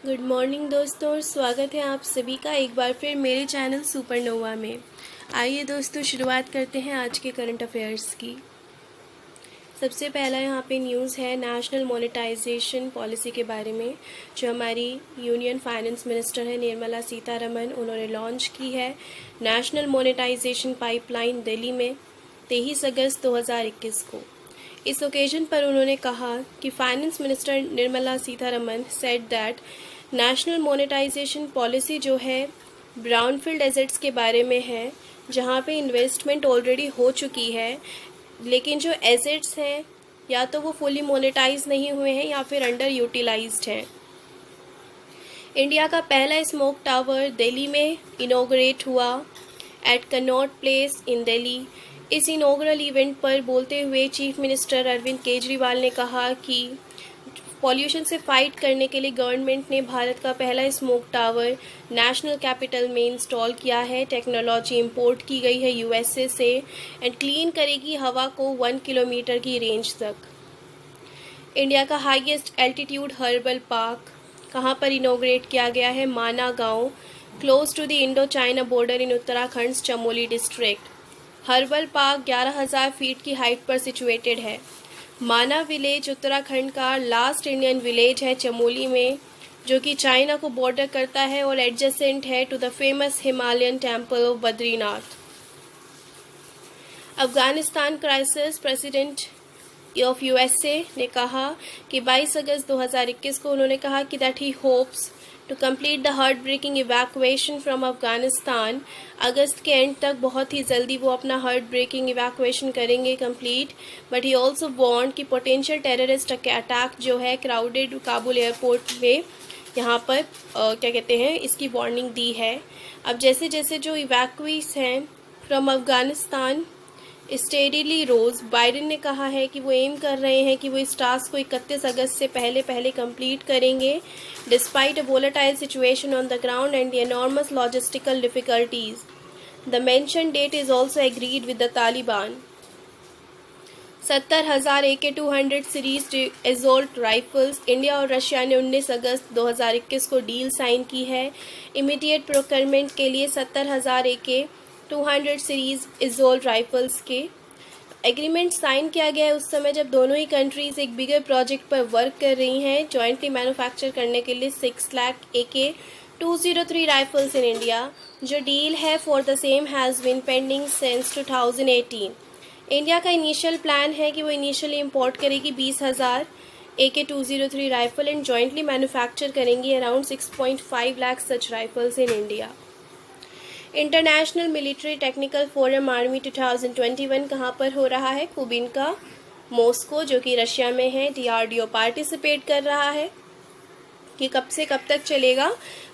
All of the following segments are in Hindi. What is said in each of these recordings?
गुड मॉर्निंग दोस्तों, स्वागत है आप सभी का एक बार फिर मेरे चैनल सुपरनोवा में। आइए दोस्तों, शुरुआत करते हैं आज के करंट अफेयर्स की। सबसे पहला यहाँ पे न्यूज़ है नेशनल मोनेटाइजेशन पॉलिसी के बारे में, जो हमारी यूनियन फाइनेंस मिनिस्टर है निर्मला सीतारमण, उन्होंने लॉन्च की है नेशनल मोनेटाइजेशन पाइपलाइन दिल्ली में 23 अगस्त 2021 को। इस ओकेजन पर उन्होंने कहा कि finance minister Nirmala Sitharaman said that national monetisation policy जो है ब्राउनफील्ड एसेट्स के बारे में है, जहाँ पे इन्वेस्टमेंट ऑलरेडी हो चुकी है, लेकिन जो एसेट्स हैं या तो वो फुली मोनेटाइज नहीं हुए हैं या फिर अंडर यूटिलाइज्ड हैं। इंडिया का पहला स्मोक टावर दिल्ली में इनॉग्रेट हुआ एट कनॉट प्लेस इन दिल्ली। इस इनॉग्रल इवेंट पर बोलते हुए चीफ मिनिस्टर अरविंद केजरीवाल ने कहा कि पॉल्यूशन से फाइट करने के लिए गवर्नमेंट ने भारत का पहला स्मोक टावर नेशनल कैपिटल में इंस्टॉल किया है। टेक्नोलॉजी इंपोर्ट की गई है यूएसए से एंड क्लीन करेगी हवा को 1 किलोमीटर की रेंज तक। इंडिया का हाईएस्ट एल्टीट्यूड हर्बल पार्क कहाँ पर इनॉग्रेट किया गया है? माना गांव, close to the Indo China border in Uttarakhand Chamoli district. Herbal park 11,000 feet की हाइट पर सिचुएटेड है। माना विलेज उत्तराखंड का लास्ट इंडियन विलेज है चमोली में, जो कि चाइना को बॉर्डर करता है और एडजेसेंट है to the famous Himalayan temple of Badrinath. Afghanistan crisis, president of USA ने कहा कि 22 अगस्त 2021 को उन्होंने कहा कि that he hopes to complete the heart breaking evacuation from Afghanistan. अगस्त के एंड तक बहुत ही जल्दी वो अपना हार्ट ब्रेकिंग इवैक्यूएशन करेंगे complete. But he also warn कि पोटेंशियल टेररिस्ट अटैक जो है क्राउडेड काबुल एयरपोर्ट में, यहाँ पर क्या कहते हैं, इसकी वार्निंग दी है। अब जैसे जैसे जो इवैक्यूईज हैं from Afghanistan steadily rose, Biden ने कहा है कि वो एम कर रहे हैं कि वो इस टास्क को 31 अगस्त से पहले कंप्लीट करेंगे, despite a volatile situation on the ground and the enormous logistical difficulties. The mention date is also agreed with the Taliban. 70,000 AK-200 series assault rifles, India और रशिया ने 19 अगस्त 2021 को डील साइन की है इमीडिएट प्रोक्योरमेंट के लिए 70,000 AK-200 सीरीज एजोल्ट राइफल्स के। एग्रीमेंट साइन किया गया है उस समय जब दोनों ही कंट्रीज एक बिगर प्रोजेक्ट पर वर्क कर रही हैं जॉइंटली मैन्युफैक्चर करने के लिए 6 lakh AK-203 rifles in India. जो डील है for the same has been pending since 2018। India का इनिशियल प्लान है कि वो इनिशियली इंपोर्ट करेगी 20,000 AK-203 rifle and jointly manufacture करेंगी around 6.5 lakh such rifles in India. International military technical forum army 2021 कहाँ पर हो रहा है? कुबिनका, मॉस्को, जो कि रशिया में है। DRDO पार्टिसिपेट कर रहा है। कि कब से कब तक चलेगा?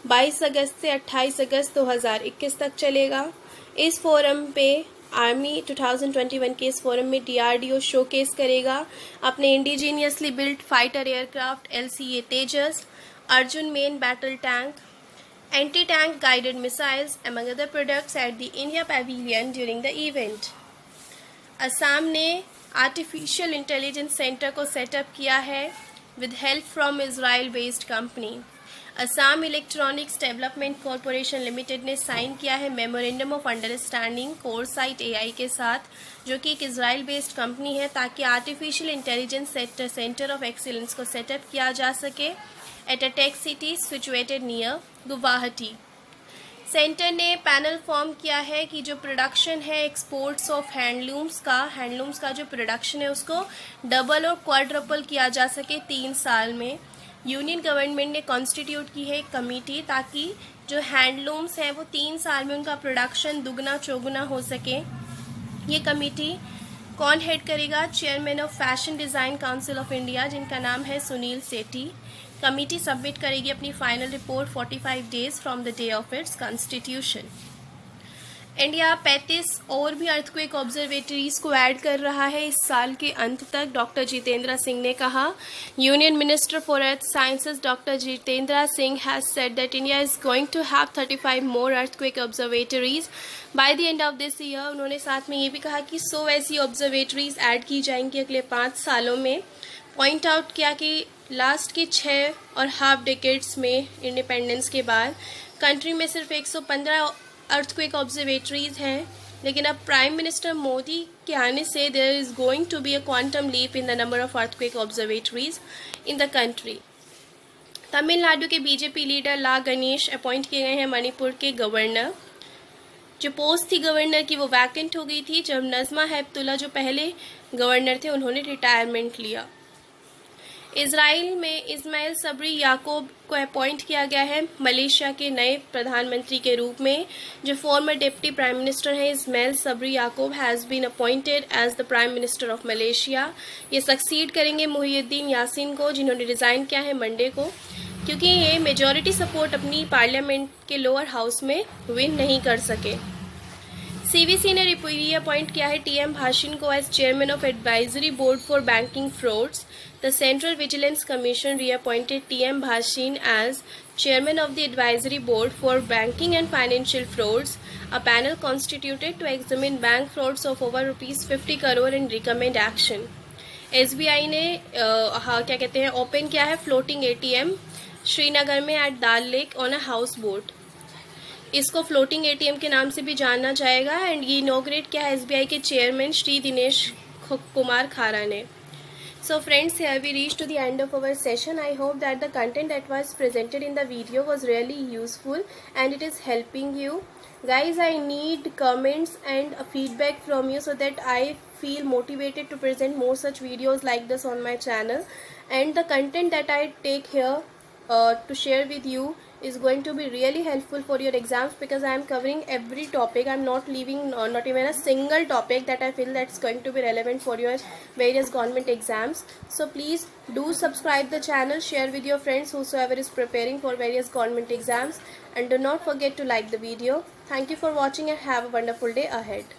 22 अगस्त से 28 अगस्त 2021 तक चलेगा। इस फोरम पे आर्मी 2021 के इस फोरम में DRDO शोकेस करेगा अपने indigenously built fighter aircraft LCA Tejas, Arjun main battle tank, anti-tank guided missiles among other products at the India Pavilion during the event. Assam ने आर्टिफिशियल इंटेलिजेंस सेंटर को सेटअप किया है with help from Israel based company. Assam electronics development corporation limited ने साइन किया है मेमोरेंडम ऑफ अंडरस्टैंडिंग कोरसाइट AI के साथ, जो कि एक इजराइल बेस्ड कंपनी है, ताकि artificial intelligence centre of excellence को सेटअप किया जा सके at a tech city situated near Guwahati. Centre ने पैनल फॉर्म किया है कि जो प्रोडक्शन है एक्सपोर्ट्स ऑफ हैंडलूम्स का जो प्रोडक्शन है उसको डबल और क्वाड्रपल किया जा सके 3 साल में। यूनियन गवर्नमेंट ने कॉन्स्टिट्यूट की है एक कमेटी, ताकि जो हैंडलूम्स हैं वो 3 साल में उनका प्रोडक्शन दुगना चौगुना हो सके। ये कमेटी कौन हेड करेगा? Chairman of fashion design council of India, जिनका नाम है सुनील सेठी। कमेटी सबमिट करेगी अपनी final report 45 days from the day of its constitution. India 35 और भी अर्थक्वेक ऑब्जर्वेटरीज को ऐड कर रहा है इस साल के अंत तक, डॉक्टर जितेंद्र सिंह ने कहा। Union minister for earth sciences doctor Jitendra Singh has said that India is going to have 35 more earthquake observatories by the end of this year. उन्होंने साथ में ये भी कहा कि 100 ऐसी ऑब्जर्वेटरीज ऐड की जाएंगी अगले 5 सालों में पॉइंट आउट किया कि लास्ट के 6.5 डेकेड्स में इंडिपेंडेंस के बाद कंट्री में सिर्फ 115 अर्थक्वेक ऑब्जर्वेटरीज हैं, लेकिन अब प्राइम मिनिस्टर मोदी के आने से there is going to be a quantum leap in the number of earthquake observatories in the country. Tamil Nadu के BJP leader La Ganesh appoint किए गए हैं मणिपुर के गवर्नर। जो पोस्ट थी गवर्नर की वो वैकेंट हो गई थी जब नज़मा हेपतुल्ला जो पहले गवर्नर थे उन्होंने रिटायरमेंट लिया। इजराइल में इस्माइल सबरी याकूब को अपॉइंट किया गया है मलेशिया के नए प्रधानमंत्री के रूप में। जो फॉर्मर डिप्टी प्राइम मिनिस्टर हैं Ismail Sabri Yaakob has been appointed as the prime minister of Malaysia. ये सक्सीड करेंगे मुहियुद्दीन यासीन को जिन्होंने रिज़ाइन किया है मंडे को, क्योंकि ये मेजॉरिटी सपोर्ट अपनी पार्लियामेंट के लोअर हाउस में विन नहीं कर सके। सीवीसी ने रीअपॉइंट किया है टीएम भाशिन को as chairman of advisory board for banking frauds. The central vigilance commission reappointed TM Bhasin as chairman of the advisory board for banking and financial frauds, a panel constituted to examine bank frauds of over ₹50 crore and recommend action. SBI ने क्या कहते हैं ओपन किया है फ्लोटिंग ATM श्रीनगर में at Dal lake on a houseboat. इसको फ्लोटिंग ATM के नाम से भी जाना जाएगा एंड ये इनॉग्रेट किया है SBI के चेयरमैन श्री दिनेश कुमार खारा ने। So friends, here we reached to the end of our session. I hope that the content that was presented in the video was really useful and it is helping you. Guys, I need comments and feedback from you so that I feel motivated to present more such videos like this on my channel. And the content that I take here to share with you is going to be really helpful for your exams because I am covering every topic. I am not leaving not even a single topic that I feel that's going to be relevant for your various government exams. So please do subscribe the channel, share with your friends whosoever is preparing for various government exams, and do not forget to like the video. Thank you for watching and have a wonderful day ahead.